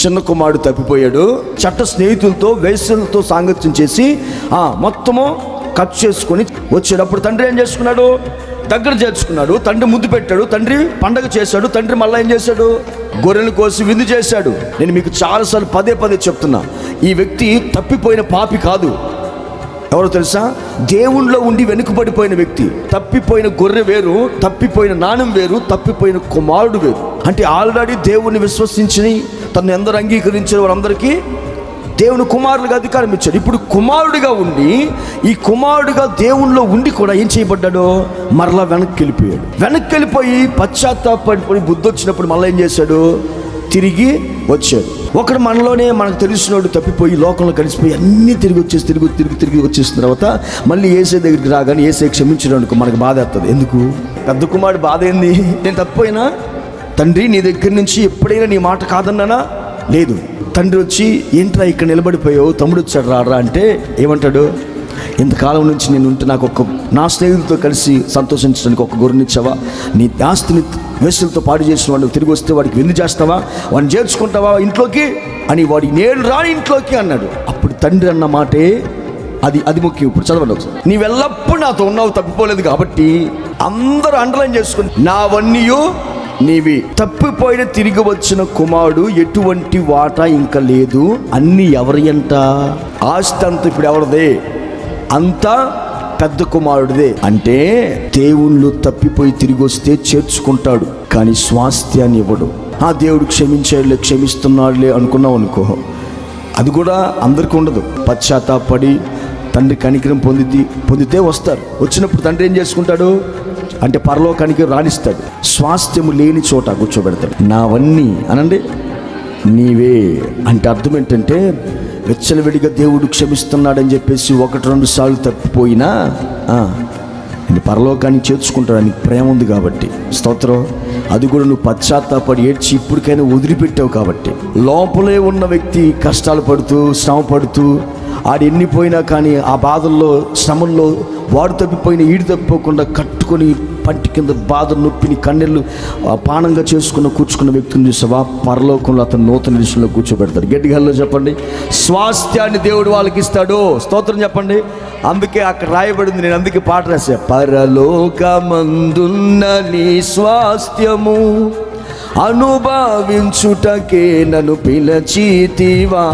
చిన్న కుమారుడు తప్పిపోయాడు. చట్ట స్నేహితులతో వేశ్యలతో సాంగత్యం చేసి మొత్తము ఖర్చు చేసుకొని వచ్చేటప్పుడు తండ్రి ఏం చేసుకున్నాడు, దగ్గర చేర్చుకున్నాడు. తండ్రి ముద్దు పెట్టాడు, తండ్రి పండగ చేశాడు. తండ్రి మళ్ళీ ఏం చేశాడు, గొర్రెలు కోసి విందు చేశాడు. నేను మీకు చాలాసార్లు పదే చెప్తున్నా, ఈ వ్యక్తి తప్పిపోయిన పాపి కాదు. ఎవరో తెలుసా? దేవుణ్ణిలో ఉండి వెనుకబడిపోయిన వ్యక్తి. తప్పిపోయిన గొర్రె వేరు, తప్పిపోయిన నాణం వేరు, తప్పిపోయిన కుమారుడు వేరు. అంటే ఆల్రెడీ దేవుణ్ణి విశ్వసించి తను ఎందరు అంగీకరించిన వారందరికీ దేవుని కుమారులుగా అధికారం ఇచ్చాడు. ఇప్పుడు కుమారుడిగా ఉండి, ఈ కుమారుడిగా దేవునిలో ఉండి కూడా ఏం చేయబడ్డాడో మరలా వెనక్కి వెళ్ళిపోయి పశ్చాత్తాపడిపోయి బుద్ధి వచ్చినప్పుడు మళ్ళీ ఏం చేశాడు, తిరిగి వచ్చాడు. ఒకడు మనలోనే మనకు తెలిసినోడు తప్పిపోయి లోకంలో కలిసిపోయి అన్నీ తిరిగి వచ్చేసిన తర్వాత మళ్ళీ ఏసే దగ్గరికి రాగానే ఏసే క్షమించడానికి మనకు బాధ వస్తుంది. ఎందుకు? పెద్ద కుమారుడు బాధ ఏంది? నేను తప్పిపోయినా తండ్రి నీ దగ్గర నుంచి ఎప్పుడైనా నీ మాట కాదన్నానా? లేదు. తండ్రి వచ్చి ఏంట్రా ఇక్కడ నిలబడిపోయావు, తమ్ముడు వచ్చాడు రారా అంటే ఏమంటాడు, ఇంతకాలం నుంచి నేను ఉంటే నాకు నా స్నేహితులతో కలిసి సంతోషించడానికి ఒక గొర్రెనిచ్చావా? నీ ఆస్తిని వేసులతో పాడు చేసిన వాడిని తిరిగి వస్తే వాడికి విందు చేస్తావా, వాడిని చేర్చుకుంటావా ఇంట్లోకి అని, వాడి నేను రాని ఇంట్లోకి అన్నాడు. అప్పుడు తండ్రి అన్న మాటే అది ముఖ్యం. ఇప్పుడు చదవండి ఒకసారి. నీవెల్లప్పుడు నాతో ఉన్నావు, తప్పిపోలేదు కాబట్టి అందరూ అండర్లైన్ చేసుకుని, నావన్నీయు నీవి. తప్పిపోయిన తిరిగి వచ్చిన కుమారుడు ఎటువంటి వాటా ఇంకా లేదు. అన్ని ఎవరి అంట? ఆస్తి అంతా ఇప్పుడు ఎవరిదే? అంతా పెద్ద కుమారుడిదే. అంటే దేవుళ్ళు తప్పిపోయి తిరిగి వస్తే చేర్చుకుంటాడు, కానీ స్వాస్థ్యాన్ని ఇవ్వడు. దేవుడు క్షమిస్తున్నాడులే అనుకున్నావు అనుకో, అది కూడా అందరికీ ఉండదు. పశ్చాత్తాపడి తండ్రి కనికరం పొందితే వస్తారు. వచ్చినప్పుడు తండ్రి ఏం చేసుకుంటాడు అంటే పరలోకానికి రాణిస్తాడు. స్వాస్థ్యము లేని చోట కూర్చోబెడతాడు. నావన్నీ అనండి నీవే అంటే అర్థం ఏంటంటే, వెచ్చలవిడిగా దేవుడు క్షమిస్తున్నాడని చెప్పేసి 1-2 సార్లు తప్పిపోయినా పరలోకాన్ని చేర్చుకుంటాడు. ప్రేమ ఉంది కాబట్టి స్తోత్రం. అది కూడా నువ్వు పశ్చాత్తాపడి ఏడ్చి ఇప్పటికైనా వదిలిపెట్టావు కాబట్టి. లోపలే ఉన్న వ్యక్తి కష్టాలు పడుతూ శ్రమ పడుతూ ఆడు ఎన్నిపోయినా కానీ ఆ బాధల్లో శ్రమల్లో వాడు తప్పిపోయిన ఈడు తప్పిపోకుండా కట్టుకొని పంటి కింద బాధ నొప్పిని కన్నెళ్ళు పానంగా కూర్చుకున్న వ్యక్తిని చూసావా, పరలోకంలో అతను నూతన విషయంలో కూర్చోబెడతాడు. గట్టిగా చెప్పండి, స్వాస్థ్యాన్ని దేవుడు వాళ్ళకి ఇస్తాడు. స్తోత్రం చెప్పండి. అందుకే అక్కడ రాయబడింది, నేను అందుకే పాట రాశా, పరలోకమందున్న నీ స్వాస్థ్యము అనుభవించుటకే నన్ను పిలచితివా.